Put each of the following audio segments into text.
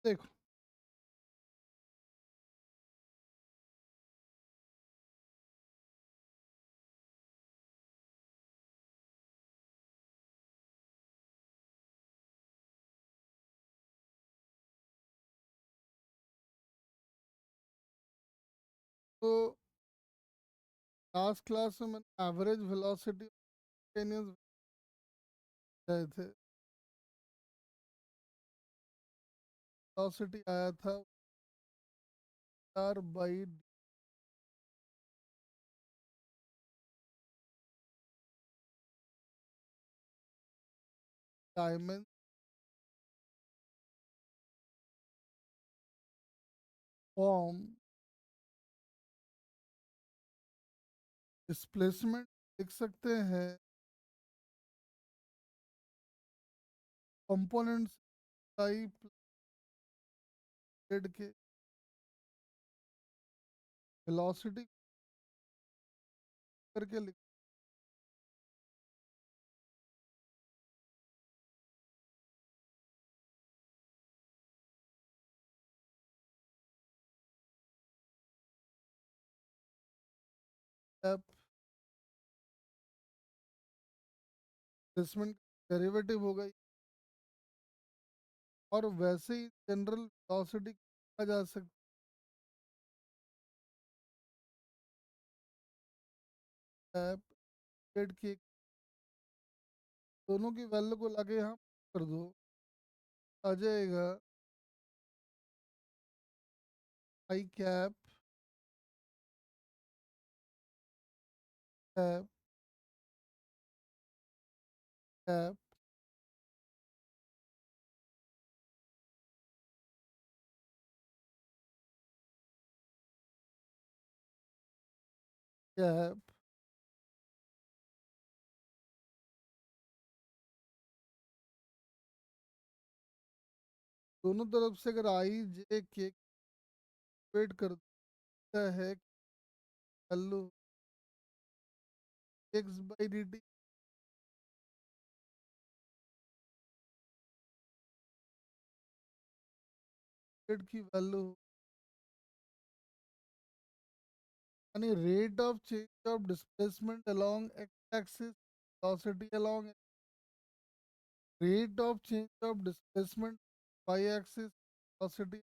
देखो, तो last class में मैंने एवरेज वेलोसिटी गए थे। वेलोसिटी आया था r by dimension form displacement लिख सकते हैं कंपोनेंट्स टाइप के वेलोसिटी करके लिखा डिस्प्लेसमेंट डेरिवेटिव हो गई। और वैसे ही जनरल वेलोसिटी कहा जा सकता है पेड़ की दोनों की वैल्यू को लाके यहाँ कर दो, आ जाएगा आई कैप कैप कैप कैप। दोनों तरफ से अगर आई जे के वेट करता है value x by d T की वैल्यू यानी rate of change of displacement along x axis velocity along rate of change of displacement y-axis velocity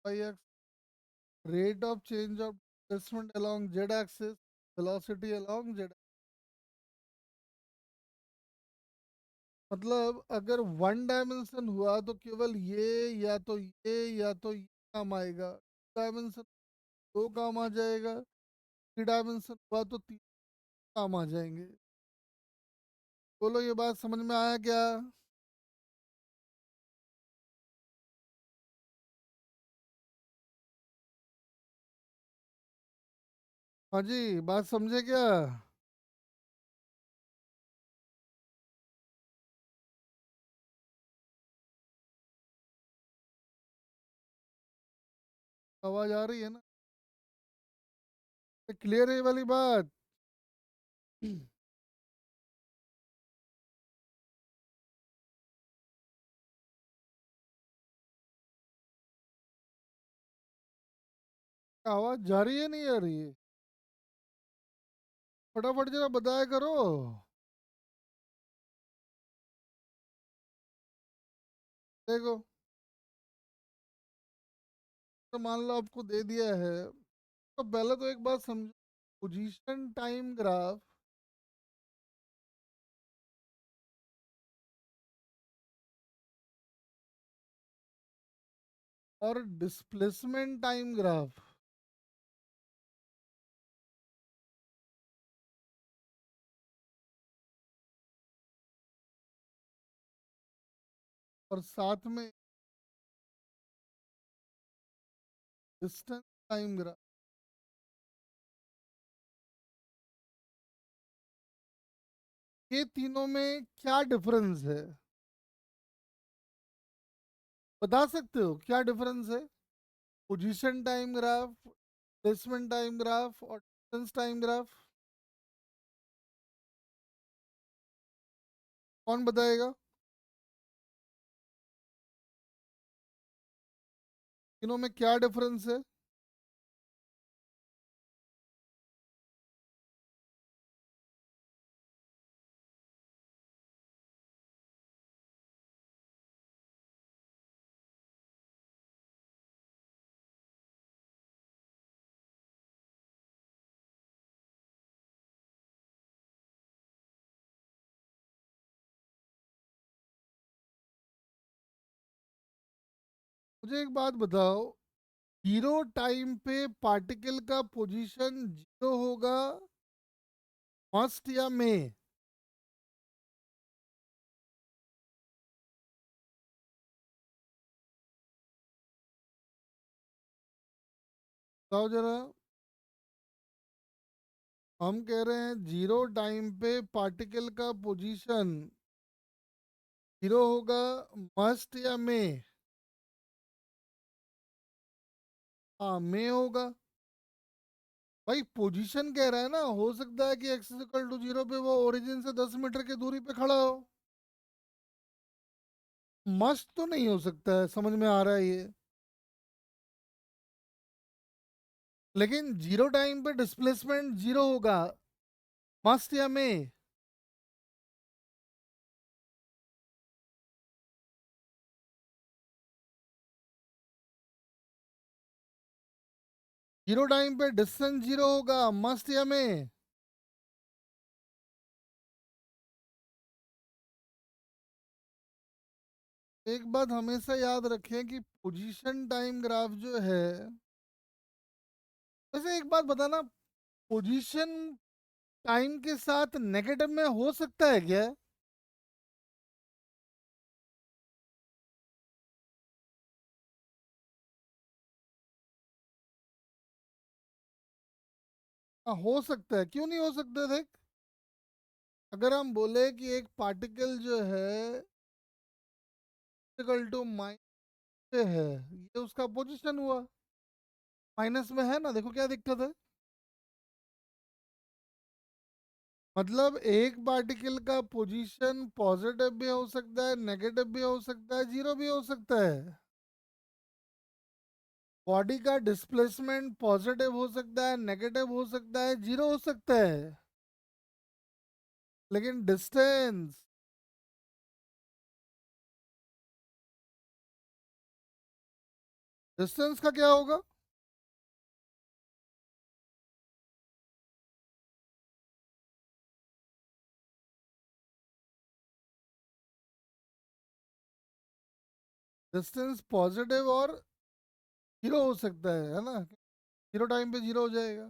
y-axis rate of change of displacement along z-axis velocity along z। मतलब अगर one dimension हुआ तो केवल ये या तो ये या तो ये काम आएगा, डायमेंशन दो काम आ जाएगा, थ्री डायमेंशन हुआ तो तीन काम आ जाएंगे। बोलो ये बात समझ में आया क्या? हाँ जी, बात समझे क्या? आवाज आ रही है ना? क्लियर है ये वाली बात? आवाज जा रही है नहीं आ रही है? फटाफट जरा बताया करो। देखो, तो मान लो आपको दे दिया है, तो पहले तो एक बात समझो, पोजीशन टाइम ग्राफ और डिस्प्लेसमेंट टाइम ग्राफ और साथ में डिस्टेंस टाइम ग्राफ, ये तीनों में क्या डिफरेंस है? बता सकते हो क्या डिफरेंस है? Position time graph, displacement time graph और डिस्टेंस टाइम ग्राफ, कौन बताएगा? तीनों में क्या डिफरेंस है? मुझे एक बात बताओ, जीरो टाइम पे पार्टिकल का पोजीशन जीरो होगा, मस्ट या मे? बताओ जरा। हम कह रहे हैं जीरो टाइम पे पार्टिकल का पोजीशन जीरो होगा, मस्ट या मे? हाँ, मे होगा। भाई पोजीशन कह रहा है ना, हो सकता है कि एक्स इक्वल टू जीरो पे वो ओरिजिन से 10 मीटर की दूरी पे खड़ा हो। मस्ट तो नहीं हो सकता है, समझ में आ रहा है ये। लेकिन जीरो टाइम पे डिस्प्लेसमेंट जीरो होगा, मस्ट या मे? जीरो टाइम पे डिस्टेंस जीरो होगा, मस्ट या मे? एक बात हमेशा याद रखें कि पोजीशन टाइम ग्राफ जो है, वैसे एक बात बताना, पोजीशन टाइम के साथ नेगेटिव में हो सकता है क्या? हाँ, हो सकता है, क्यों नहीं हो सकता? देख, अगर हम बोले कि एक पार्टिकल जो है इक्वल टू माइनस पे है, ये उसका पोजीशन हुआ, माइनस में है ना, देखो क्या दिक्कत है। मतलब एक पार्टिकल का पोजीशन पॉजिटिव भी हो सकता है, नेगेटिव भी हो सकता है, जीरो भी हो सकता है। बॉडी का डिस्प्लेसमेंट पॉजिटिव हो सकता है, नेगेटिव हो सकता है, जीरो हो सकता है। लेकिन डिस्टेंस, डिस्टेंस का क्या होगा? डिस्टेंस पॉजिटिव और जीरो हो सकता है ना? जीरो टाइम पे जीरो हो जाएगा।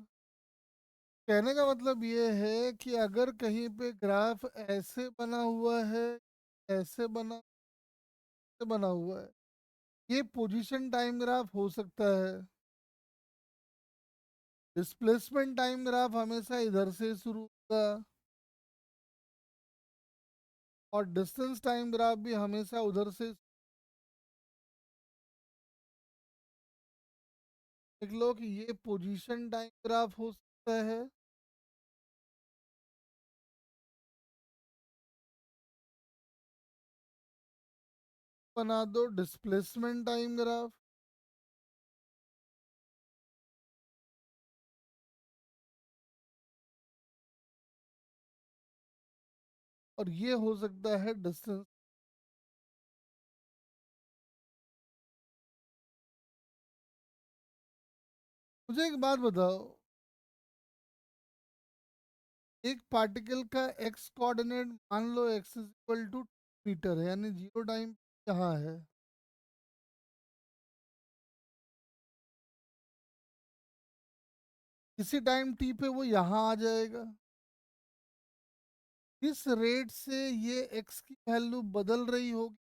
कहने का मतलब ये है कि अगर कहीं पे ग्राफ ऐसे बना हुआ है, ऐसे बना हुआ है, ये पोजीशन टाइम ग्राफ हो सकता है। डिस्प्लेसमेंट टाइम ग्राफ हमेशा इधर से शुरू होगा, और डिस्टेंस टाइम ग्राफ भी हमेशा उधर से। देख लो कि ये पोजीशन टाइम ग्राफ हो सकता है, बना दो डिस्प्लेसमेंट टाइम ग्राफ, और ये हो सकता है डिस्टेंस। मुझे एक बात बताओ, एक पार्टिकल का एक्स कोऑर्डिनेट मान लो x is equal to metre है, यानी जीरो टाइम यहाँ है। किसी टाइम टी पे वो यहाँ आ जाएगा। किस रेट से ये एक्स की वैल्यू बदल रही होगी,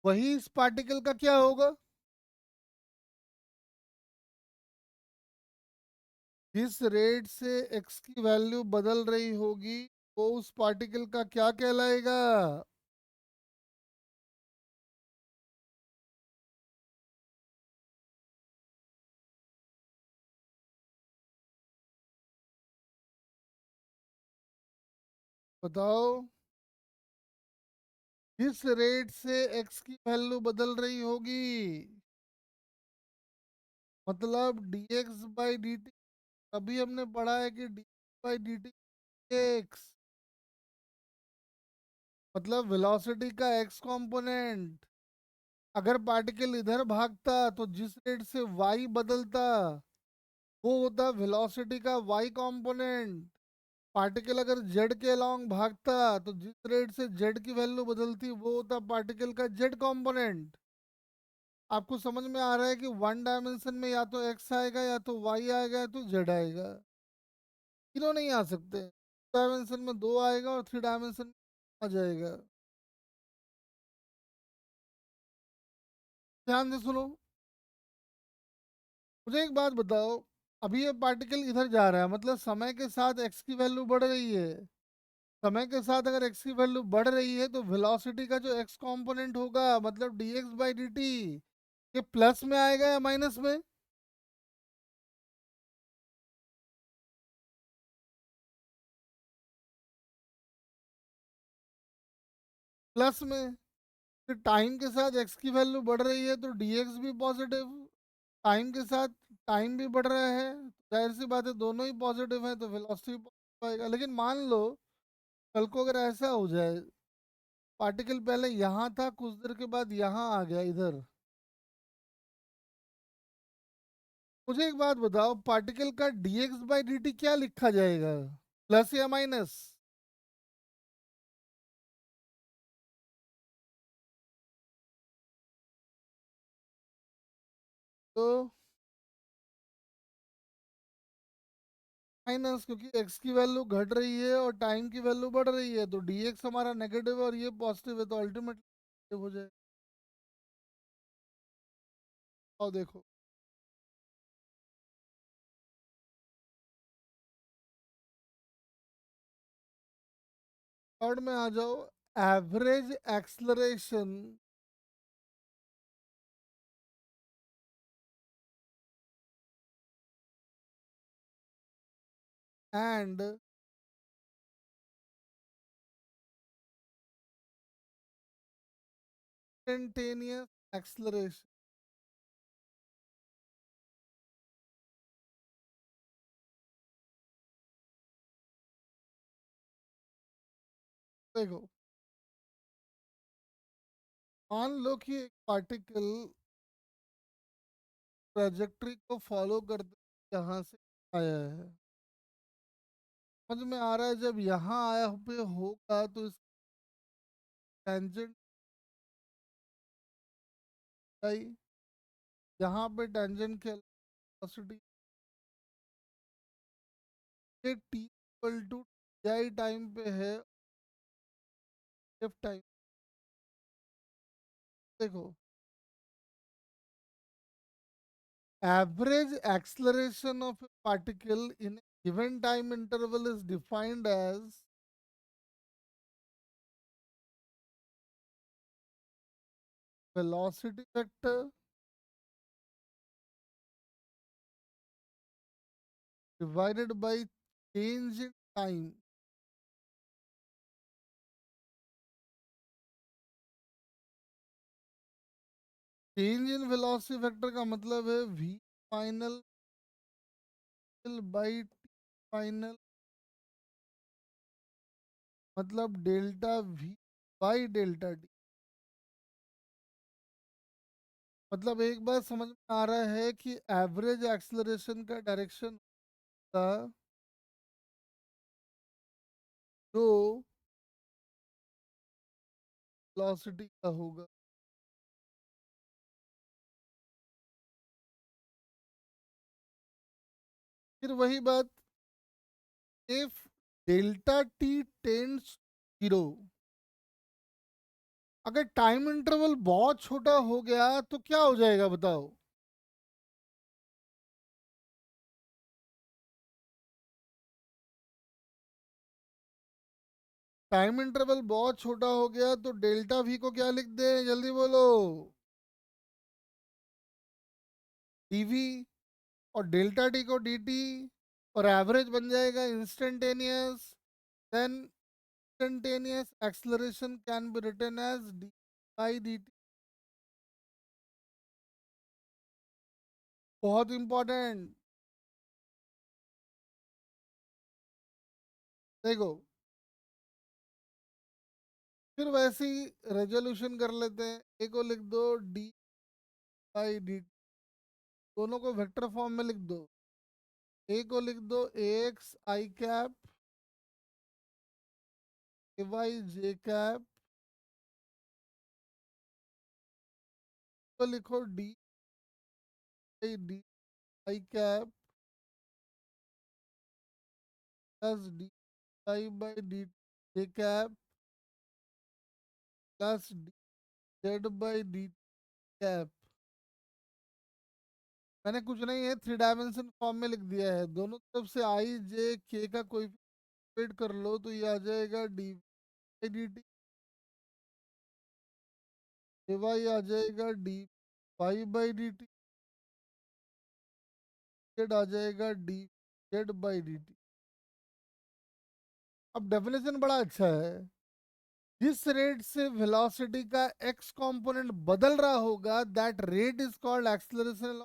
वही इस पार्टिकल का क्या होगा? जिस रेट से एक्स की वैल्यू बदल रही होगी, वो उस पार्टिकल का क्या कहलाएगा? बताओ। किस रेट से एक्स की वैल्यू बदल रही होगी, मतलब dx बाई डी टी। अभी हमने पढ़ा है कि D by d T x, मतलब वेलोसिटी का एक्स कंपोनेंट। अगर पार्टिकल इधर भागता तो जिस रेट से वाई बदलता वो होता वेलोसिटी का वाई कंपोनेंट। पार्टिकल अगर जेड के अलोंग भागता तो जिस रेट से जेड की वैल्यू बदलती वो होता पार्टिकल का जेड कंपोनेंट। आपको समझ में आ रहा है कि वन डायमेंशन में या तो एक्स आएगा या तो वाई आएगा या तो जेड आएगा, तीनों नहीं आ सकते। डायमेंशन में दो आएगा और थ्री डायमेंशन में आ जाएगा। ध्यान से सुनो, मुझे एक बात बताओ। अभी ये पार्टिकल इधर जा रहा है, मतलब समय के साथ एक्स की वैल्यू बढ़ रही है। समय के साथ अगर एक्स की वैल्यू बढ़ रही है तो वेलोसिटी का जो एक्स कंपोनेंट होगा, मतलब D x by d T, ये प्लस में आएगा या माइनस में? प्लस में। फिर टाइम के साथ एक्स की वैल्यू बढ़ रही है तो डी एक्स भी पॉजिटिव। टाइम के साथ टाइम भी बढ़ रहा है, जाहिर सी बात है दोनों ही पॉजिटिव है तो वेलोसिटी पॉजिटिव आएगा। लेकिन मान लो कल को अगर ऐसा हो जाए, पार्टिकल पहले यहाँ था, कुछ देर के बाद यहाँ आ गया इधर, मुझे एक बात बताओ, पार्टिकल का dx बाई डी टी क्या लिखा जाएगा, प्लस या माइनस? तो माइनस, क्योंकि x की वैल्यू घट रही है और टाइम की वैल्यू बढ़ रही है, तो dx हमारा नेगेटिव है और ये पॉजिटिव है, तो अल्टीमेटली हो जाए। और देखो, थर्ड में आ जाओ, average acceleration and instantaneous acceleration. देखो, मान लो कि एक पार्टिकल ट्रेजेक्ट्री को फॉलो करते यहाँ से आया है, समझ में आ रहा है, जब यहाँ आया पे होगा तो इस टेंजेंट आई, यहाँ पे टेंजेंट की वेलोसिटी ये t equal to i time पे है, एफ टाइम। देखो, average acceleration of a particle in given time interval is defined as velocity vector divided by change in time। Change in velocity vector का मतलब है v final by t final, मतलब delta v by delta t. मतलब एक बात समझ में आ रहा है कि एवरेज एक्सलरेशन का डायरेक्शन का जो वेलोसिटी का होगा। फिर वही बात, if delta T tends zero, अगर टाइम इंटरवल बहुत छोटा हो गया तो क्या हो जाएगा बताओ? टाइम इंटरवल बहुत छोटा हो गया तो डेल्टा वी को क्या लिख दे, जल्दी बोलो? डीवी, और डेल्टा टी को डी टी, और एवरेज बन जाएगा instantaneous. Then instantaneous acceleration can be written as d by dt. बहुत इंपॉर्टेंट। देखो, फिर वैसे ही रेजोल्यूशन कर लेते हैं। ए को लिख दो डी बाई डी, दोनों को वेक्टर फॉर्म में लिख दो। ए को लिख दो a x i cap a y j cap, तो लिखो d by d i cap plus d i by d j cap plus d z by d cap. मैंने कुछ नहीं है, थ्री डायमेंशन फॉर्म में लिख दिया है। दोनों तरफ से आई जे के का कोई कर लो तो ये आ जाएगा d by d t, a y आ जाएगा d y by d t, z आ जाएगा d z by d t. अब डेफिनेशन बड़ा अच्छा है। जिस रेट से वेलोसिटी का एक्स कंपोनेंट बदल रहा होगा that rate is called acceleration.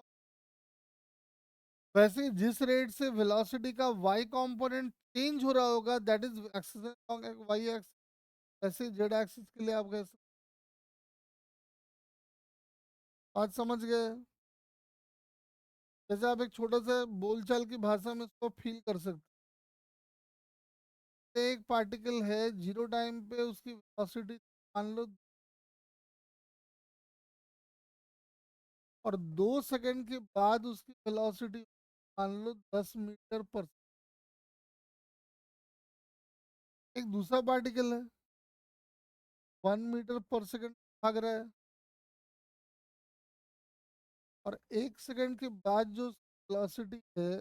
वैसे ही जिस रेट से वेलोसिटी का वाई कंपोनेंट चेंज हो रहा होगा that is acceleration y x. ऐसे जेड एक्सिस के लिए आप कैसे आज समझ गए? जैसे आप एक छोटा सा बोलचाल की भाषा में इसको फील कर सकते हैं। एक पार्टिकल है जीरो टाइम पे उसकी वेलोसिटी मान लो, और 2 सेकंड के बाद उसकी वेलोसिटी मान लो 10 मीटर पर। एक दूसरा पार्टिकल है 1 मीटर पर सेकंड भाग रहा है, और 1 सेकंड के बाद जो वेलोसिटी है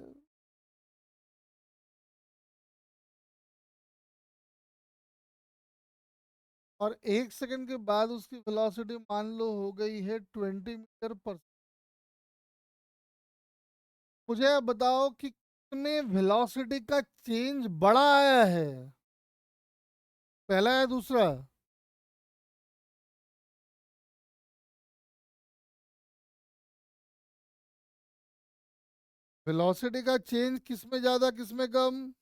और 1 सेकंड के बाद उसकी वेलोसिटी मान लो हो गई है 20 मीटर पर। मुझे आप बताओ कि कितने वेलोसिटी का चेंज बड़ा आया है, पहला है दूसरा? वेलोसिटी का चेंज किस में ज्यादा किस में कम?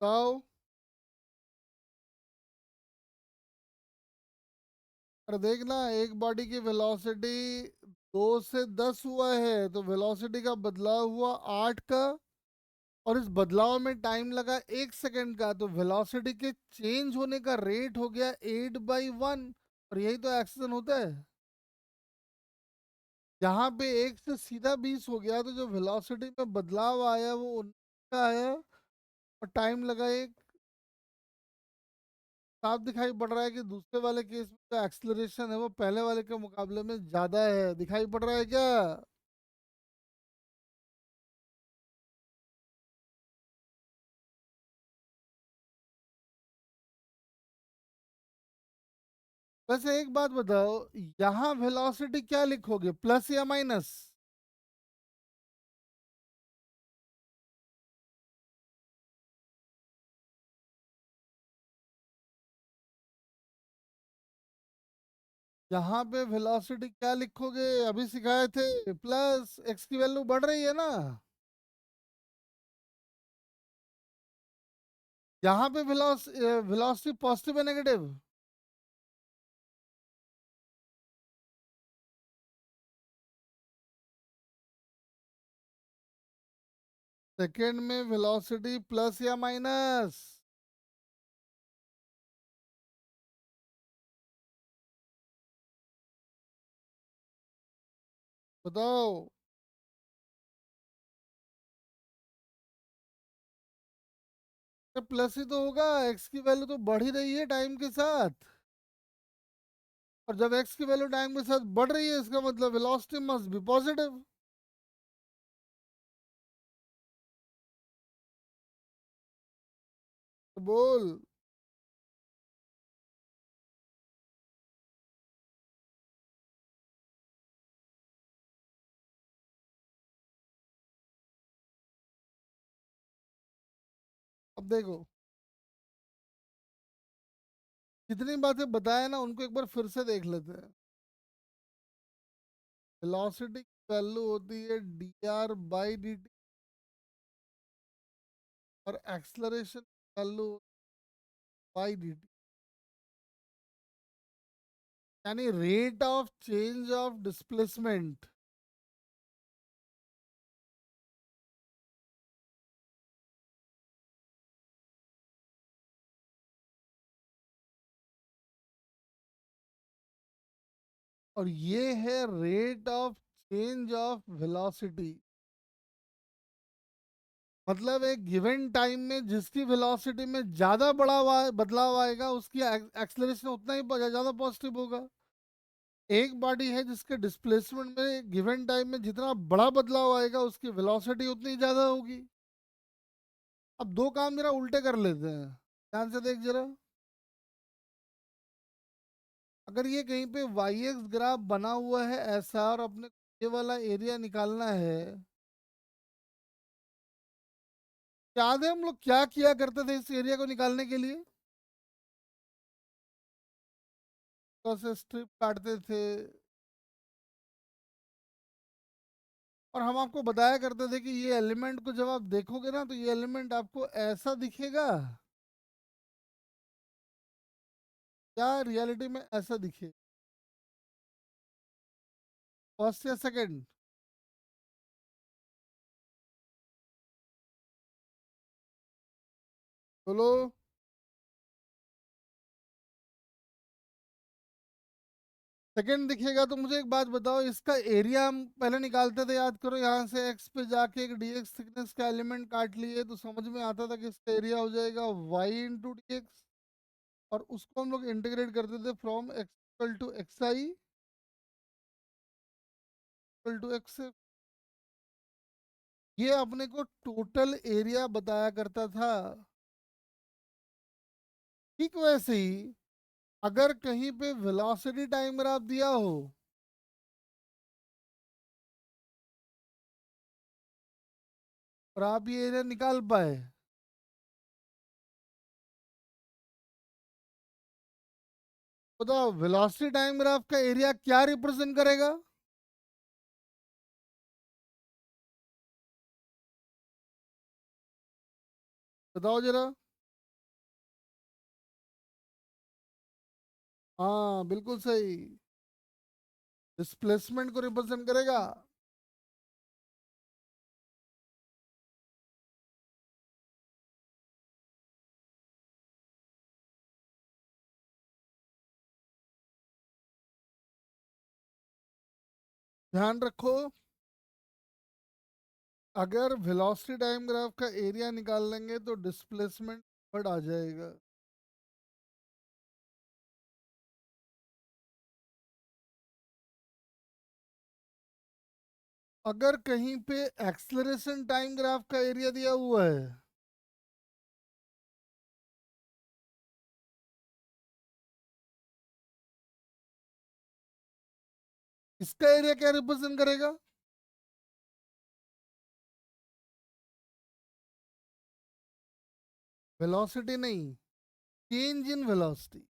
बताओ। और देखना, एक बॉडी की वेलोसिटी 2 से 10 हुआ है तो वेलोसिटी का बदलाव हुआ 8 का, और इस बदलाव में टाइम लगा 1 सेकंड का, तो वेलोसिटी के चेंज होने का रेट हो गया 8/1। और यही तो एक्सीलरेशन होता है। जहाँ पे 1 से सीधा 20 हो गया तो जो वेलोसिटी में बदलाव आया वो 19 का आया, और टाइम लगा एक। साफ दिखाई पड़ रहा है कि दूसरे वाले केस में जो एक्सलरेशन है वो पहले वाले के मुकाबले में ज्यादा है। दिखाई पड़ रहा है क्या? वैसे एक बात बताओ, यहाँ वेलोसिटी क्या लिखोगे, प्लस या माइनस? यहाँ पे वेलोसिटी क्या लिखोगे? अभी सिखाए थे, प्लस एक्स की वैल्यू बढ़ रही है ना। यहाँ पे वेलोसिटी पॉजिटिव है नेगेटिव? सेकेंड में वेलोसिटी प्लस या माइनस? बताओ। तो प्लस ही तो होगा, एक्स की वैल्यू तो बढ़ ही रही है टाइम के साथ। और जब एक्स की वैल्यू टाइम के साथ बढ़ रही है इसका मतलब वेलोसिटी मस्ट बी पॉजिटिव। तो बोल। अब देखो, जितनी बातें बताया ना उनको एक बार फिर से देख लेते हैं। वेलोसिटी की वैल्यू होती है dr/dt, और एक्सलरेशन वैल्यू बाई dt, यानी rate of change of displacement. और ये है rate of change of velocity. मतलब एक गिवन टाइम में जिसकी वेलोसिटी में ज्यादा बदलाव आएगा उसकी एक्सलेरेशन उतना ही ज्यादा पॉजिटिव होगा। एक बॉडी है जिसके डिस्प्लेसमेंट में गिवन टाइम में जितना बड़ा बदलाव आएगा उसकी वेलोसिटी उतनी ज्यादा होगी। अब दो काम जरा उल्टे कर लेते हैं, ध्यान से देख जरा। अगर ये कहीं पे वाई एक्स ग्राफ बना हुआ है ऐसा, और अपने को ये वाला एरिया निकालना है, याद है हम लोग क्या किया करते थे इस एरिया को निकालने के लिए? तो से स्ट्रिप काटते थे, और हम आपको बताया करते थे कि ये एलिमेंट को जब आप देखोगे ना तो ये एलिमेंट आपको ऐसा दिखेगा या रियलिटी में ऐसा दिखे। फर्स्ट या सेकंड? बोलो। सेकंड दिखेगा तो मुझे एक बात बताओ, इसका एरिया हम पहले निकालते थे, याद करो, यहाँ से एक्स पे जाके एक dx थिकनेस का एलिमेंट काट लिए तो समझ में आता था कि इसका एरिया हो जाएगा y इंटू डी, और उसको हम लोग इंटीग्रेट करते थे from x equal to x i equal to x. ये अपने को टोटल एरिया बताया करता था। ठीक वैसे ही अगर कहीं पे वेलोसिटी टाइम ग्राफ दिया हो, और आप ये एरिया निकाल पाए, बताओ वेलोसिटी टाइम ग्राफ का एरिया क्या रिप्रेजेंट करेगा? बताओ जरा। हाँ बिल्कुल सही, डिस्प्लेसमेंट को रिप्रेजेंट करेगा। ध्यान रखो, अगर वेलोसिटी टाइम ग्राफ का एरिया निकाल लेंगे तो डिस्प्लेसमेंट वर्ड आ जाएगा। अगर कहीं पे एक्सलरेशन टाइम ग्राफ का एरिया दिया हुआ है, इसका एरिया क्या रिप्रेजेंट करेगा? वेलोसिटी नहीं, चेंज इन वेलोसिटी।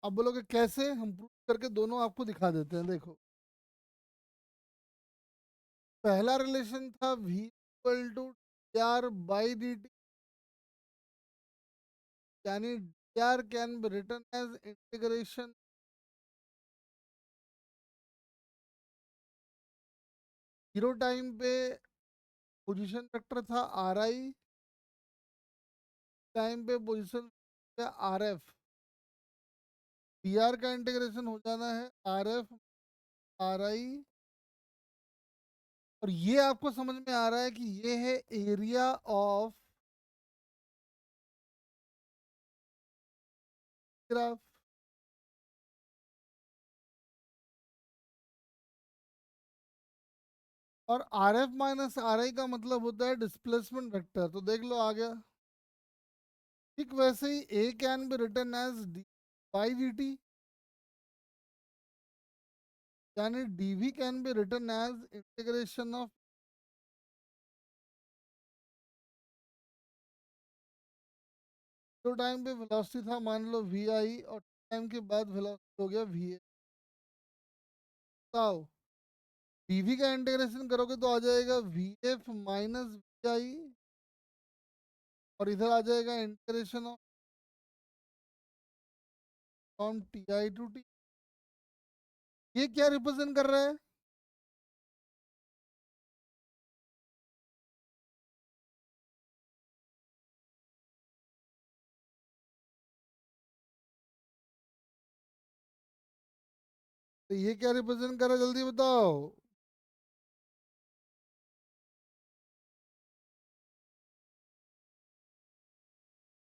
अब बोलोगे कैसे, हम प्रूव करके दोनों आपको दिखा देते हैं, देखो। पहला रिलेशन था v इक्वल टू dr/dt, यानी dr can be written as integration zero time पे पोजीशन वेक्टर था ri, टाइम पे पोजीशन rf। dr का इंटीग्रेशन हो जाना है rf ri, और ये आपको समझ में आ रहा है कि ये है एरिया ऑफ ग्राफ। और आर एफ माइनस आर आई का मतलब होता है डिस्प्लेसमेंट वेक्टर, तो देख लो आ गया। ठीक वैसे ही a can be written as d by d t, यानी dv can be written as integration of, जो टाइम पे वेलोसिटी था मान लो वी आई, और टाइम के बाद वेलोसिटी हो गया वी ए। बताओ, dv का इंटीग्रेशन करोगे तो आ जाएगा v f minus v i, और इधर आ जाएगा integration of from t i to t. ये क्या रिप्रेजेंट कर रहा है? तो ये क्या रिप्रेजेंट कर रहा है, जल्दी बताओ।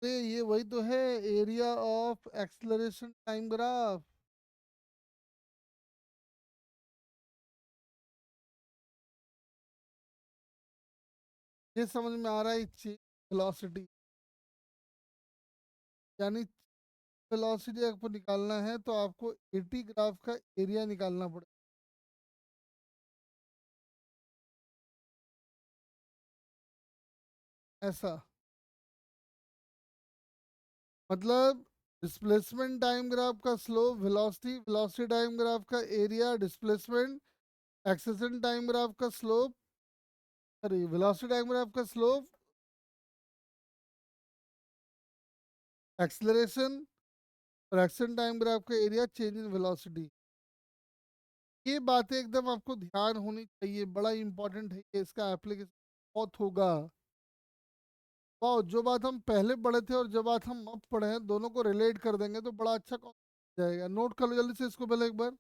तो ये वही तो है, area of acceleration time graph. ये समझ में आ रहा है, वेलोसिटी, यानी वेलोसिटी आपको निकालना है तो आपको एटी ग्राफ का एरिया निकालना पड़ेगा। ऐसा मतलब डिस्प्लेसमेंट टाइम ग्राफ का slope velocity, velocity time graph का area displacement, acceleration time graph का slope, sorry velocity time graph का स्लोप, एक्सेलरेशन, और एक्शन टाइम ग्राफ का एरिया चेंज इन वेलोसिटी। ये बातें एकदम आपको ध्यान होनी चाहिए, बड़ा इंपॉर्टेंट है ये, इसका एप्लीकेशन बहुत होगा। वाह, जो बात हम पहले पढ़े थे और जो बात हम अब पढ़े हैं दोनों को रिलेट कर देंगे तो बड़ा अच्छा जाएगा। नोट कर लो जल्दी से इसको पहले एक बार।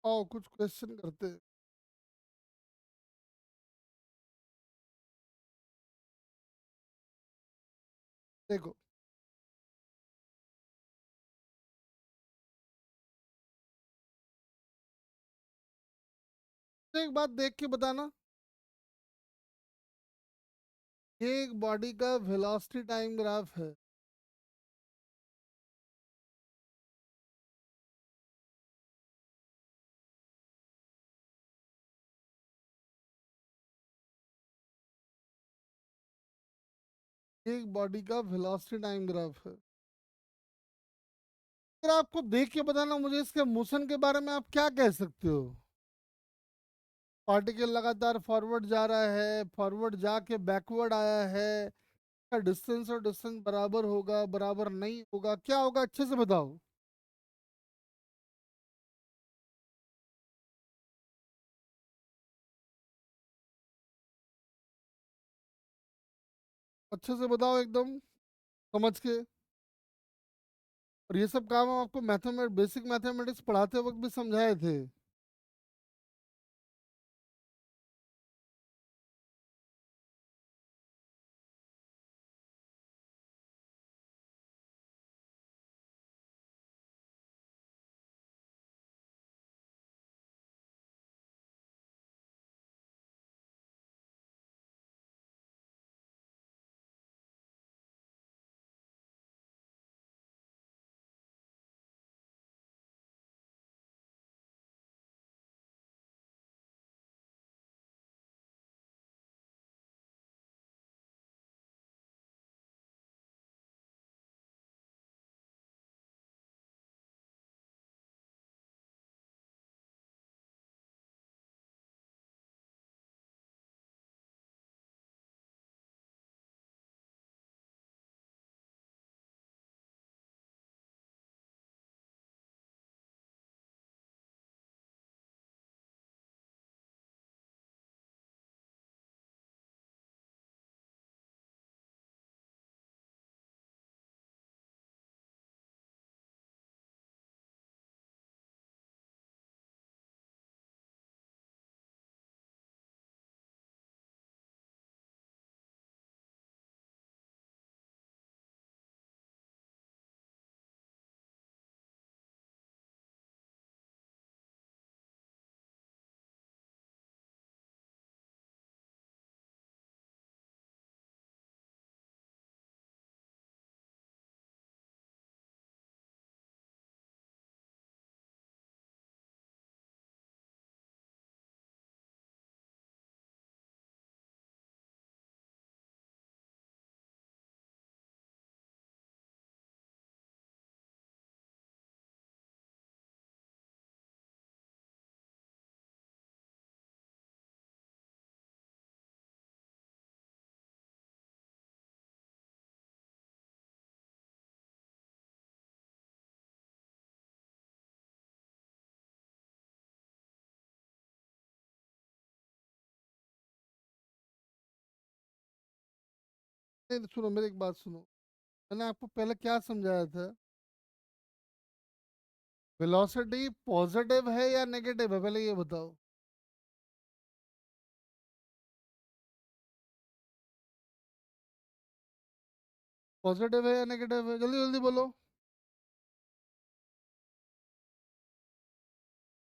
आओ कुछ क्वेश्चन करते हैं। देखो, तो एक बात देख के बताना, ये एक बॉडी का वेलोसिटी टाइम ग्राफ है। ये एक बॉडी का वेलोसिटी टाइम ग्राफ है। अगर आपको देख के बताना मुझे इसके मोशन के बारे में, आप क्या कह सकते हो? पार्टिकल लगातार फॉरवर्ड जा रहा है, फॉरवर्ड जाके बैकवर्ड आया है, क्या डिस्टेंस और डिस्टेंस बराबर होगा, बराबर नहीं होगा, क्या होगा, अच्छे से बताओ। अच्छे से बताओ एकदम समझ के। और ये सब काम हम आपको बेसिक मैथमेटिक्स पढ़ाते वक्त भी समझाए थे। नहीं सुनो, मेरी एक बात सुनो। मैंने आपको पहले क्या समझाया था? वेलोसिटी पॉजिटिव है या नेगेटिव है, पहले ये बताओ। पॉजिटिव है या नेगेटिव है, जल्दी जल्दी बोलो।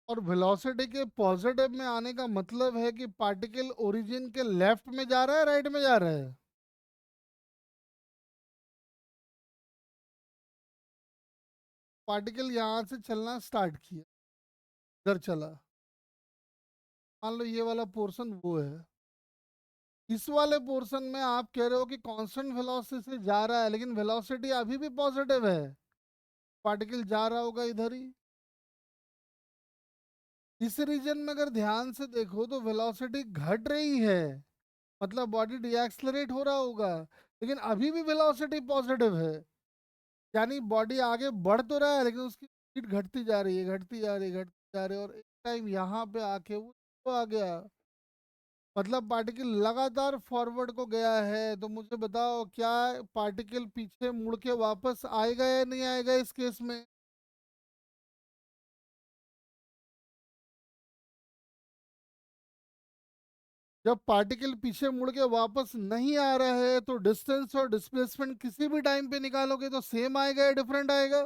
और वेलोसिटी के पॉजिटिव में आने का मतलब है कि पार्टिकल ओरिजिन के लेफ्ट में जा रहा है, राइट में जा रहा है? पार्टिकल यहाँ से चलना स्टार्ट किया, इधर चला। मान लो ये वाला पोर्शन वो है। इस वाले पोर्शन में आप कह रहे हो कि कांस्टेंट वेलोसिटी से जा रहा है, लेकिन वेलोसिटी अभी भी पॉजिटिव है। पार्टिकल जा रहा होगा इधर ही। इस रीजन में अगर ध्यान से देखो तो वेलोसिटी घट रही है, मतलब बॉडी डीएक्सलरेट हो रहा होगा, लेकिन अभी भी वेलोसिटी पॉजिटिव है। यानी बॉडी आगे बढ़ तो रहा है, लेकिन उसकी स्पीड घटती जा रही है, घटती जा रही है, घटती जा रही है, और एक टाइम यहाँ पे आके वो तो आ गया। मतलब पार्टिकल लगातार फॉरवर्ड को गया है। तो मुझे बताओ, क्या पार्टिकल पीछे मुड़ के वापस आएगा या नहीं आएगा इस केस में? जब पार्टिकल पीछे मुड़ के वापस नहीं आ रहा है तो डिस्टेंस और डिस्प्लेसमेंट किसी भी टाइम पे निकालोगे तो सेम आएगा या डिफरेंट आएगा?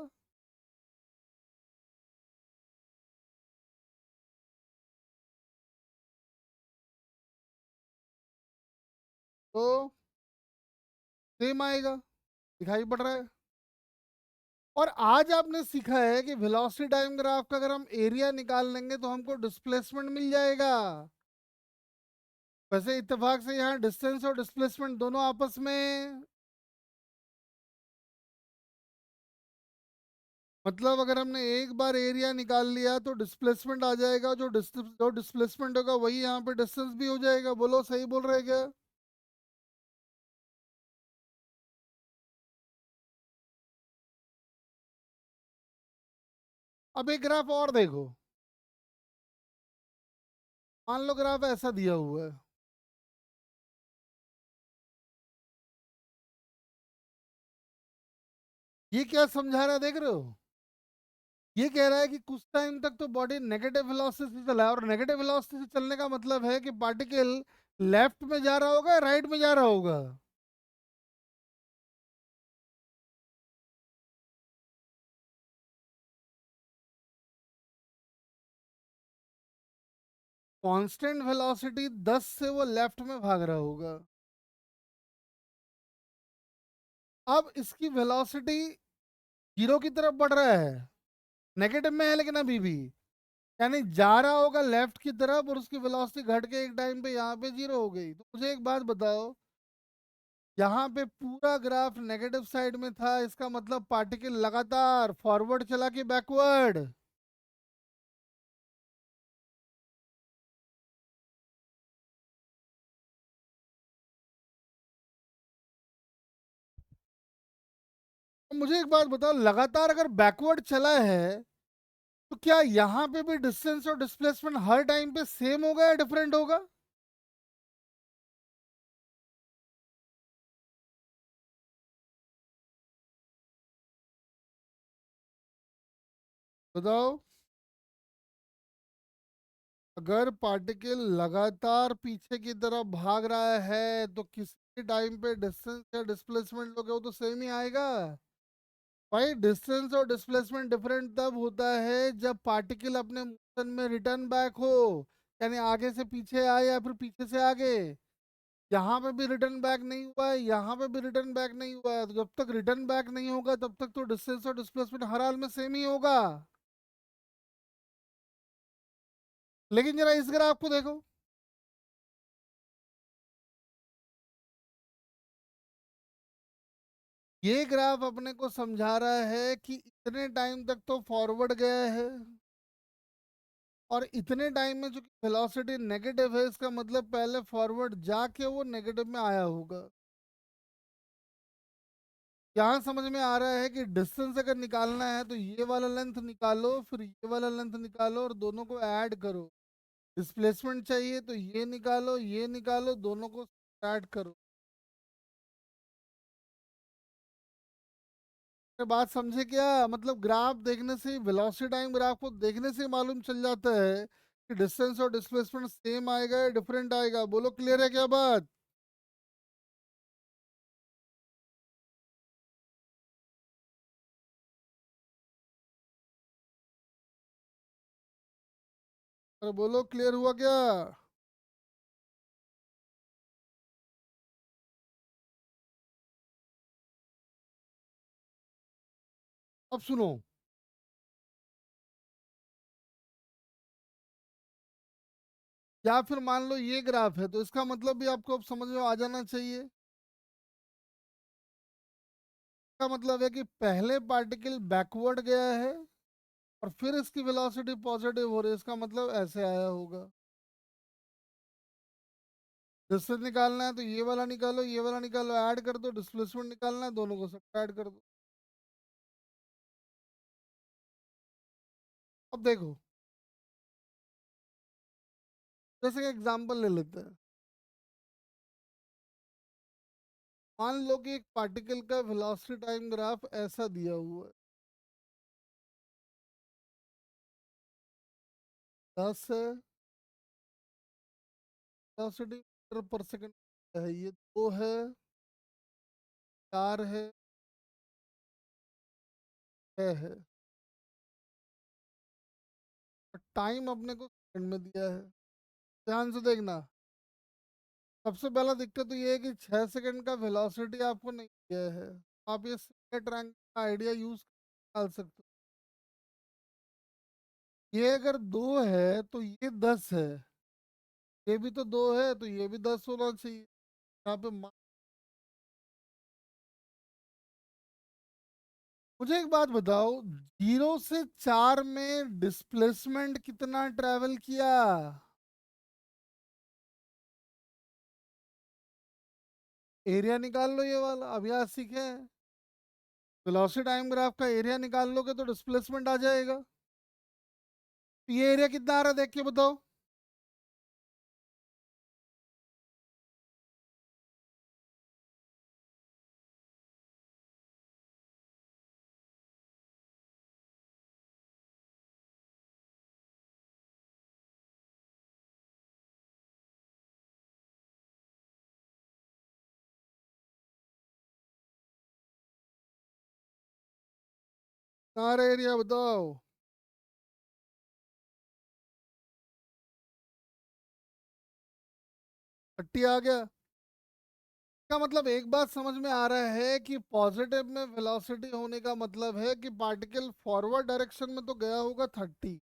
तो सेम आएगा, दिखाई पड़ रहा है। और आज आपने सीखा है कि वेलोसिटी टाइम ग्राफ का अगर हम एरिया निकाल लेंगे तो हमको डिस्प्लेसमेंट मिल जाएगा। वैसे इत्तेफाक से यहाँ डिस्टेंस और डिस्प्लेसमेंट दोनों आपस में, मतलब अगर हमने एक बार एरिया निकाल लिया तो डिस्प्लेसमेंट आ जाएगा, जो डिस्प्लेसमेंट होगा वही यहाँ पे डिस्टेंस भी हो जाएगा। बोलो सही बोल रहे हैं क्या? अब एक ग्राफ और देखो। मान लो ग्राफ ऐसा दिया हुआ है। ये क्या समझा रहा है देख रहे हो? ये कह रहा है कि कुछ टाइम तक तो बॉडी नेगेटिव वेलोसिटी से चला है, और नेगेटिव वेलोसिटी से चलने का मतलब है कि पार्टिकल लेफ्ट में जा रहा होगा, राइट में जा रहा होगा। कांस्टेंट वेलोसिटी 10 से वो लेफ्ट में भाग रहा होगा। अब इसकी वेलोसिटी जीरो की तरफ बढ़ रहा है, नेगेटिव में है लेकिन अभी भी, यानी जा रहा होगा लेफ्ट की तरफ, और उसकी वेलोसिटी घट के एक टाइम पे यहाँ पे जीरो हो गई। तो मुझे एक बात बताओ, यहाँ पे पूरा ग्राफ नेगेटिव साइड में था, इसका मतलब पार्टिकल लगातार फॉरवर्ड चला के बैकवर्ड? तो मुझे एक बात बताओ, लगातार अगर बैकवर्ड चला है तो क्या यहाँ पे भी डिस्टेंस और डिस्प्लेसमेंट हर टाइम पे सेम होगा या डिफरेंट होगा? बताओ। अगर पार्टिकल लगातार पीछे की तरफ भाग रहा है तो किसी टाइम पे डिस्टेंस या डिस्प्लेसमेंट लोगे वो तो सेम ही आएगा। भाई डिस्टेंस और डिस्प्लेसमेंट डिफरेंट तब होता है जब पार्टिकल अपने मोशन में रिटर्न बैक हो, यानी आगे से पीछे आए या फिर पीछे से आगे। यहाँ पे भी रिटर्न बैक नहीं हुआ है, यहाँ पे भी रिटर्न बैक नहीं हुआ है, तो जब तक रिटर्न बैक नहीं होगा तब तक तो डिस्टेंस और डिस्प्लेसमेंट हर हाल में सेम ही होगा। लेकिन जरा इस ग्राफ को देखो। ये ग्राफ अपने को समझा रहा है कि इतने टाइम तक तो फॉरवर्ड गया है, और इतने टाइम में जो वेलोसिटी नेगेटिव है, इसका मतलब पहले फॉरवर्ड जाके वो नेगेटिव में आया होगा। यहाँ समझ में आ रहा है कि डिस्टेंस अगर निकालना है तो ये वाला लेंथ निकालो, फिर ये वाला लेंथ निकालो और दोनों को ऐड करो। डिस्प्लेसमेंट चाहिए तो ये निकालो, ये निकालो, दोनों को ऐड करो। ये बात समझे क्या? मतलब ग्राफ देखने से, वेलोसिटी टाइम ग्राफ को देखने से मालूम चल जाता है कि डिस्टेंस और डिस्प्लेसमेंट सेम आएगा या डिफरेंट आएगा। बोलो क्लियर है क्या बात? अरे बोलो क्लियर हुआ क्या? अब सुनो, या फिर मान लो ये ग्राफ है, तो इसका मतलब भी आपको अब समझ में आ जाना चाहिए। इसका मतलब है कि पहले पार्टिकल बैकवर्ड गया है और फिर इसकी वेलोसिटी पॉजिटिव हो रही है, इसका मतलब ऐसे आया होगा। डिस्टेंस निकालना है तो ये वाला निकालो, ये वाला निकालो, ऐड कर दो। डिस्प्लेसमेंट निकालना है, दोनों को सब ऐड कर दो। अब देखो, जैसे कि एग्जांपल ले लेते हैं। मान लो कि एक पार्टिकल का वेलोसिटी टाइम ग्राफ ऐसा दिया हुआ है। 10 है वेलोसिटी मीटर पर सेकंड है, ये 2 है, 4 है, 6 है। और टाइम अपने को सेकंड में दिया है। ध्यान से देखना। सबसे पहला दिक्कत तो ये है कि 6 सेकंड का वेलोसिटी आपको नहीं दिया है। आप ये स्क्वायर ट्रायंगल का आइडिया यूज निकाल सकते हो। ये अगर 2 है तो ये 10 है। ये भी तो 2 है तो ये भी 10 होना चाहिए। यहाँ पे मुझे एक बात बताओ, 0 से 4 में डिस्प्लेसमेंट कितना ट्रैवल किया? एरिया निकाल लो ये वाला, अब यहाँ सीखे। वेलोसिटी टाइम ग्राफ का एरिया निकाल लोगे तो डिस्प्लेसमेंट आ जाएगा। तो ये एरिया कितना आ रहा है देख के बताओ। सारा एरिया बताओ। 30 आ गया। का मतलब एक बात समझ में आ रहा है कि पॉजिटिव में वेलोसिटी होने का मतलब है कि पार्टिकल फॉरवर्ड डायरेक्शन में तो गया होगा 30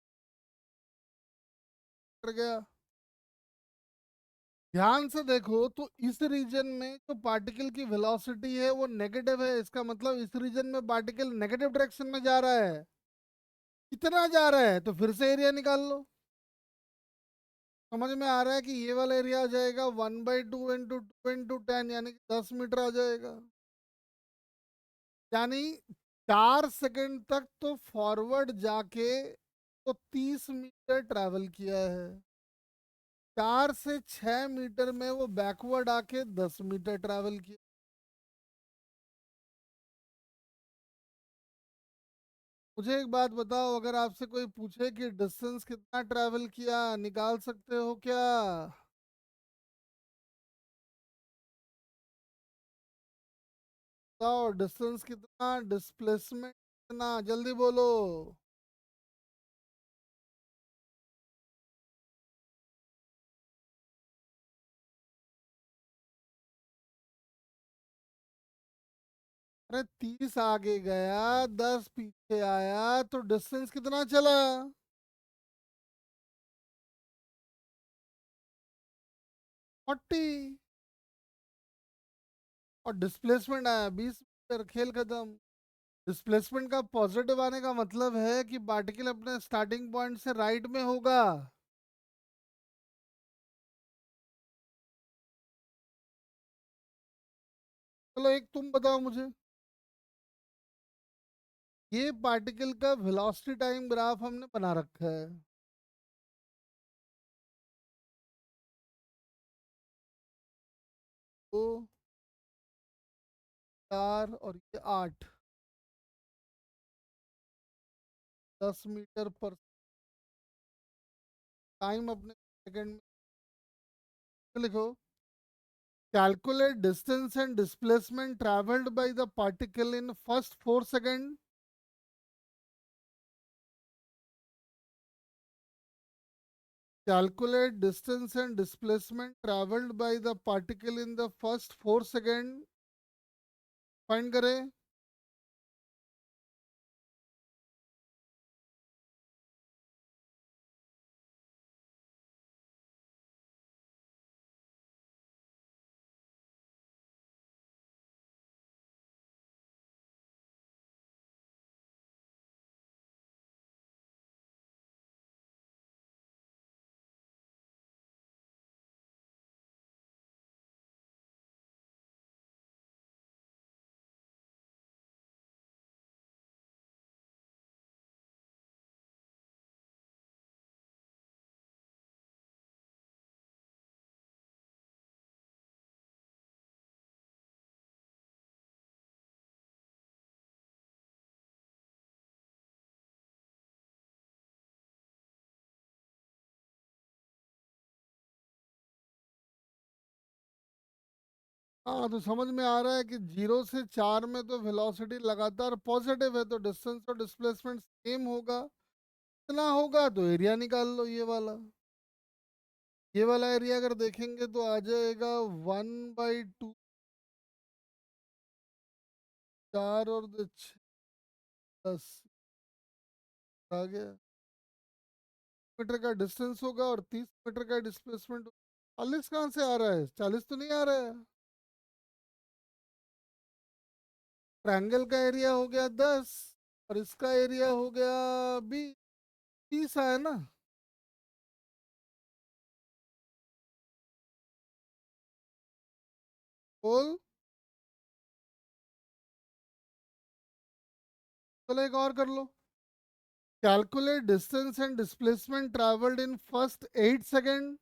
कर गया। ध्यान से देखो तो इस रीजन में जो पार्टिकल की वेलोसिटी है वो नेगेटिव है, इसका मतलब इस रीजन में पार्टिकल नेगेटिव डायरेक्शन में जा रहा है। कितना जा रहा है तो फिर से एरिया निकाल लो। समझ में आ रहा है कि ये वाला एरिया आ जाएगा 1/2 × 2 × 10, यानी कि 10 मीटर आ जाएगा। यानी 4 सेकंड तक तो फॉरवर्ड जाके तो 30 मीटर ट्रैवल किया है। 4 से 6 मीटर में वो बैकवर्ड आके 10 मीटर ट्रैवल किया। मुझे एक बात बताओ, अगर आपसे कोई पूछे कि डिस्टेंस कितना ट्रैवल किया, निकाल सकते हो क्या? बताओ डिस्टेंस कितना, डिस्प्लेसमेंट कितना, जल्दी बोलो। अरे 30 आगे गया, 10 पीछे आया, तो डिस्टेंस कितना चला? 40। और डिस्प्लेसमेंट आया 20 मीटर, खेल खत्म। डिस्प्लेसमेंट का पॉजिटिव आने का मतलब है कि पार्टिकल अपने स्टार्टिंग पॉइंट से राइट में होगा। चलो एक तुम बताओ मुझे। ये पार्टिकल का वेलोसिटी टाइम ग्राफ हमने बना रखा है। तो 4 और ये 8। 10 मीटर पर टाइम अपने सेकंड में लिखो। Calculate distance and displacement travelled by the particle in first 4 second. Calculate distance and displacement traveled by the particle in the first 4 second. Find करें। हाँ, तो समझ में आ रहा है कि 0 से 4 में तो वेलोसिटी लगातार पॉजिटिव है, तो डिस्टेंस और डिस्प्लेसमेंट सेम होगा। इतना होगा तो एरिया निकाल लो, ये वाला एरिया अगर देखेंगे तो आ जाएगा 1/2। 4 और 10 आ गया मीटर का डिस्टेंस होगा और 30 मीटर का डिस्प्लेसमेंट। 40 कहाँ से आ रहा है? 40 तो नहीं आ रहा है। ट्रायंगल का एरिया हो गया 10 और इसका एरिया हो गया 20 आया ना। बोल। चलो एक और कर लो। Calculate distance and displacement travelled in first 8 second.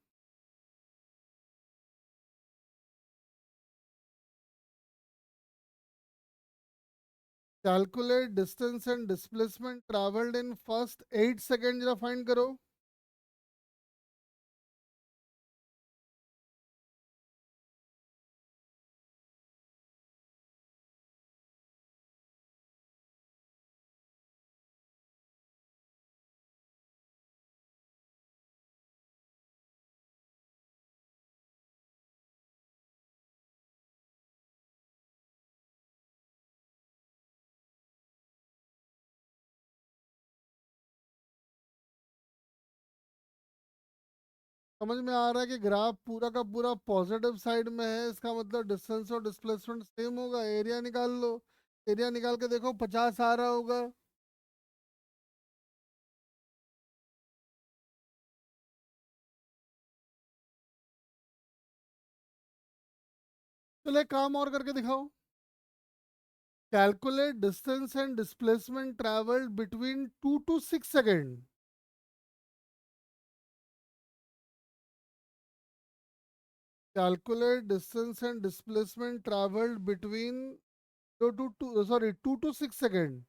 Calculate distance and displacement travelled in first 8 second, जरा फाइंड करो। समझ में आ रहा है कि ग्राफ पूरा का पूरा पॉजिटिव साइड में है, इसका मतलब डिस्टेंस और डिस्प्लेसमेंट सेम होगा। एरिया निकाल लो। एरिया निकाल के देखो 50 आ रहा होगा। चलो एक काम और करके दिखाओ। Calculate distance and displacement travelled between 2 to 6 second. Calculate distance and displacement travelled between 2 to 6 second.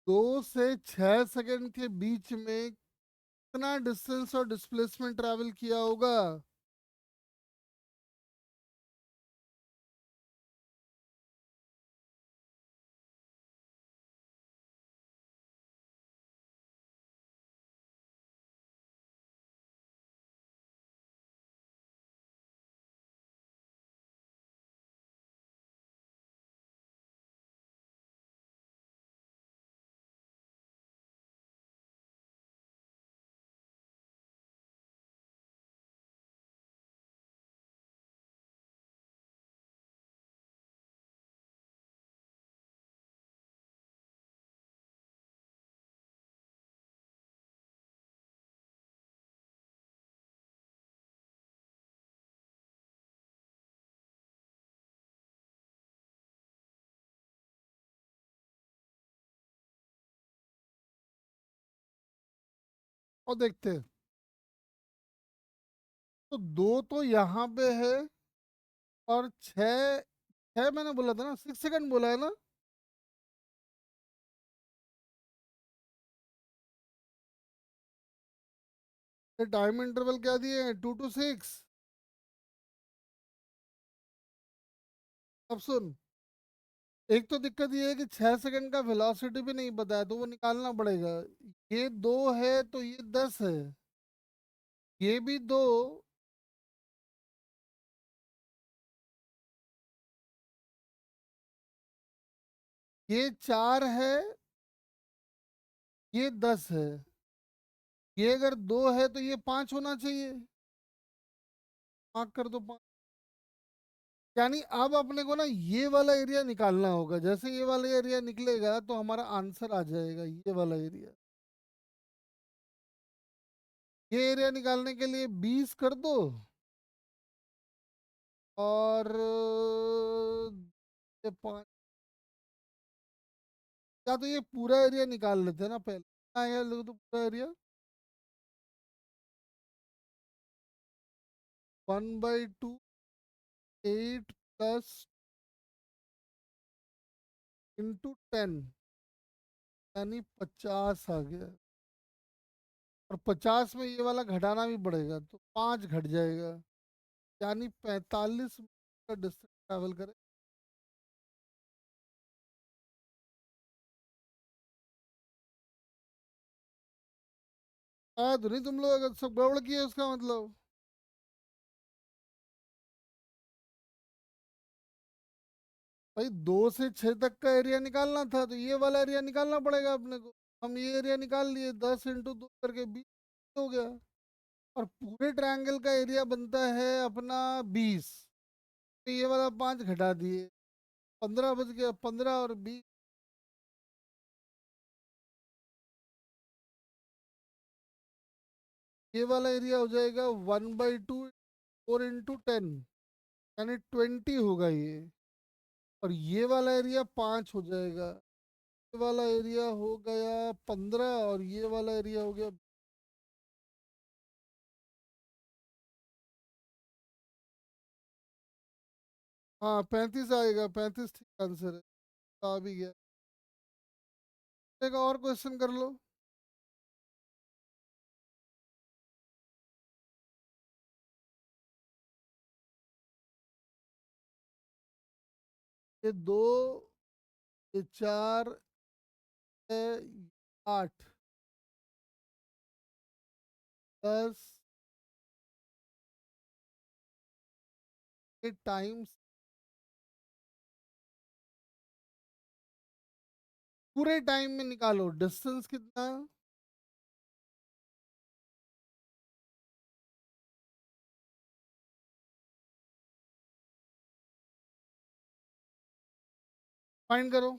दो से 6 सेकेंड के बीच में कितना डिस्टेंस और डिस्प्लेसमेंट ट्रैवल किया होगा? और देखते हैं। तो दो तो यहाँ पे है, और छः, छः मैंने बोला था ना, 6 सेकंड बोला है ना। ये टाइम इंटरवल क्या दिए हैं, 2 to 6। अब सुन, एक तो दिक्कत ये है कि 6 सेकंड का वेलोसिटी भी नहीं पता है, तो वो निकालना पड़ेगा। ये दो है तो ये 10 है, ये भी दो, ये 4 है, ये 10 है। ये अगर दो है तो ये 5 होना चाहिए। मार्क कर दो 5। यानी अब अपने को ना ये वाला एरिया निकालना होगा। जैसे ये वाला एरिया निकलेगा तो हमारा आंसर आ जाएगा, ये वाला एरिया। ये एरिया निकालने के लिए 20 कर दो, और ये 5, या तो ये पूरा एरिया निकाल लेते हैं ना पहले। हाँ यार, लोग तो पूरा एरिया 1/2, 8 + 10 यानी 50 आ गया। और 50 में ये वाला घटाना भी पड़ेगा, तो 5 घट जाएगा, यानी 45 मिनट का डिस्टेंस ट्रैवल करे। शायद नहीं, तुम लोग अगर सब गड़बड़ किए उसका मतलब। भाई 2 से 6 तक का एरिया निकालना था, तो ये वाला एरिया निकालना पड़ेगा अपने को। हम ये एरिया निकाल लिए, 10 × 2 करके 20 हो गया। और पूरे ट्रायंगल का एरिया बनता है अपना 20, तो ये वाला 5 घटा दिए, 15 बच गया। 15 और 20, ये वाला एरिया हो जाएगा 1/2, 4 × 10, यानी 20 होगा ये। और ये वाला एरिया 5 हो जाएगा। ये वाला एरिया हो गया 15, और ये वाला एरिया हो गया। हाँ 35 आएगा, 35 ठीक आंसर है। तो आ भी गया। एक और क्वेश्चन कर लो। ये दो, ये 4, ये 8, 10, ये टाइम्स, पूरे टाइम में निकालो डिस्टेंस कितना है। फाइंड करो।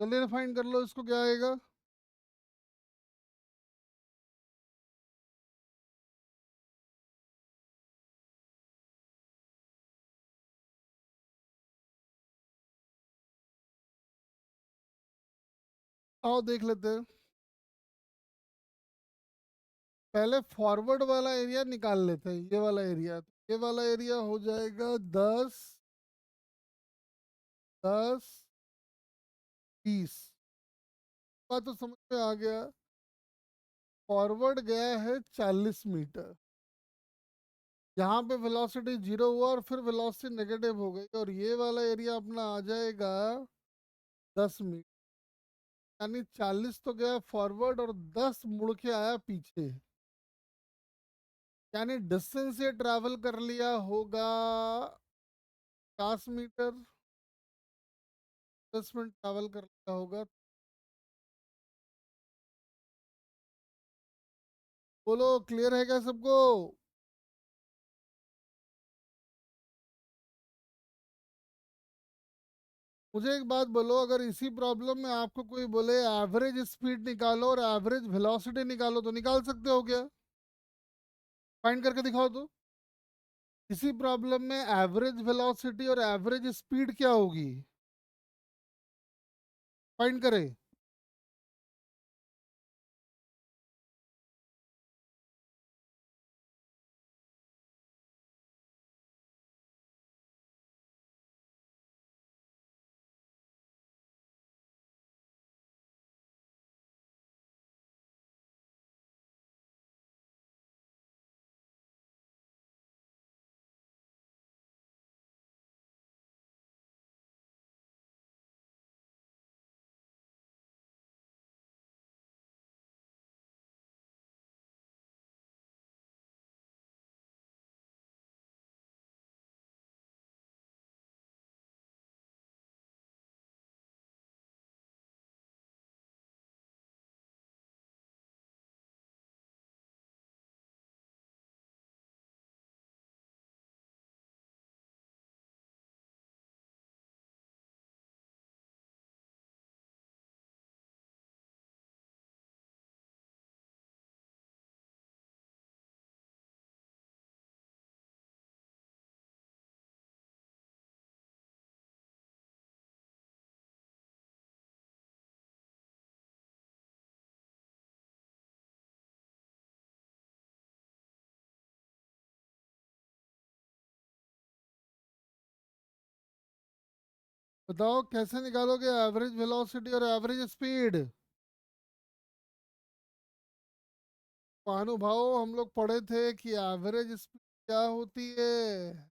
जल्दी रिफाइन कर लो इसको, क्या आएगा? आओ देख लेते हैं। पहले फॉरवर्ड वाला एरिया निकाल लेते हैं, ये वाला एरिया। तो ये वाला एरिया हो जाएगा 10, 10, 20। बात तो समझ में आ गया। फॉरवर्ड गया है 40 मीटर। यहाँ पे वेलोसिटी जीरो हुआ और फिर वेलोसिटी नेगेटिव हो गई, और ये वाला एरिया अपना आ जाएगा 10 मीटर। यानी 40 तो गया फॉरवर्ड और 10 मुड़ के आया पीछे। यानी डिस्टेंस ये ट्रैवल कर लिया होगा 50 मीटर। 10 मिनट ट्रैवल कर लिया होगा। बोलो क्लियर है क्या सबको? मुझे एक बात बोलो, अगर इसी प्रॉब्लम में आपको कोई बोले एवरेज स्पीड निकालो और एवरेज वेलोसिटी निकालो, तो निकाल सकते हो क्या? फाइंड करके दिखाओ तो। इसी प्रॉब्लम में एवरेज वेलोसिटी और एवरेज स्पीड क्या होगी? फाइंड करें। बताओ कैसे निकालोगे एवरेज वेलोसिटी और एवरेज स्पीड? महानुभाव, हम लोग पढ़े थे कि एवरेज स्पीड क्या होती है?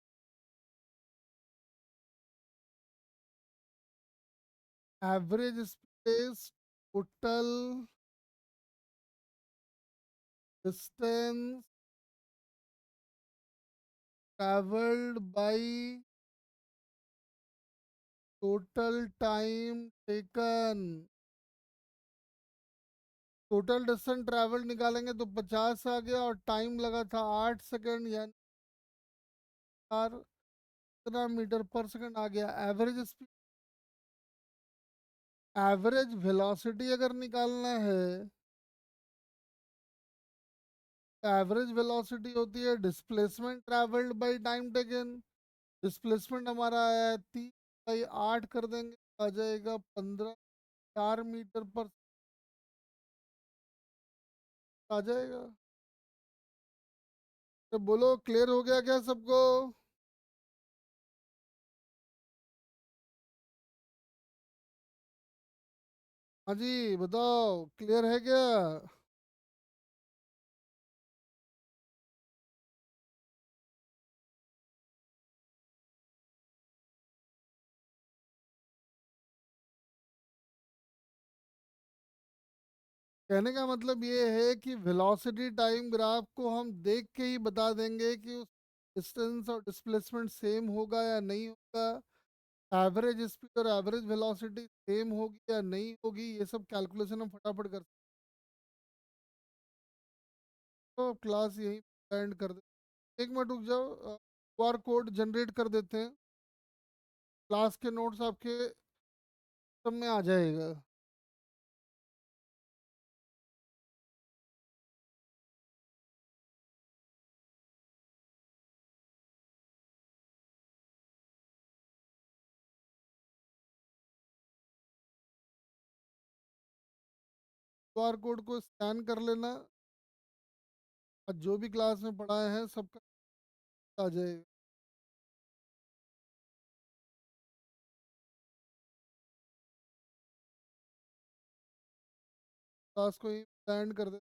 Average speed is total distance travelled by total time taken. Total distance travel निकालेंगे तो 50 आ गया, और टाइम लगा था 8 सेकंड, यानी 4 कितना मीटर पर सेकंड आ गया। एवरेज स्पीड, एवरेज वेलोसिटी अगर निकालना है, एवरेज वेलोसिटी होती है displacement travelled by time taken. Displacement हमारा आया है 3/8 कर देंगे, आ जाएगा 15, 4 मीटर पर आ जाएगा। तो बोलो क्लियर हो गया क्या सबको? हाँ जी बताओ, क्लियर है क्या? कहने का मतलब ये है कि वेलोसिटी टाइम ग्राफ को हम देख के ही बता देंगे कि उस डिस्टेंस और डिस्प्लेसमेंट सेम होगा या नहीं होगा। एवरेज स्पीड और एवरेज वेलोसिटी सेम होगी या नहीं होगी, ये सब कैलकुलेशन हम फटाफट कर सकते हैं। तो क्लास यहीं एंड कर दे। एक मिनट रुक जाओ, क्यूआर कोड जनरेट कर देते हैं। क्लास के नोट्स आपके सब में आ जाएगा। क्यूआर कोड को स्कैन कर लेना और जो भी क्लास में पढ़ाए हैं सबका आ जाएगा। क्लास को ही एंड कर दे।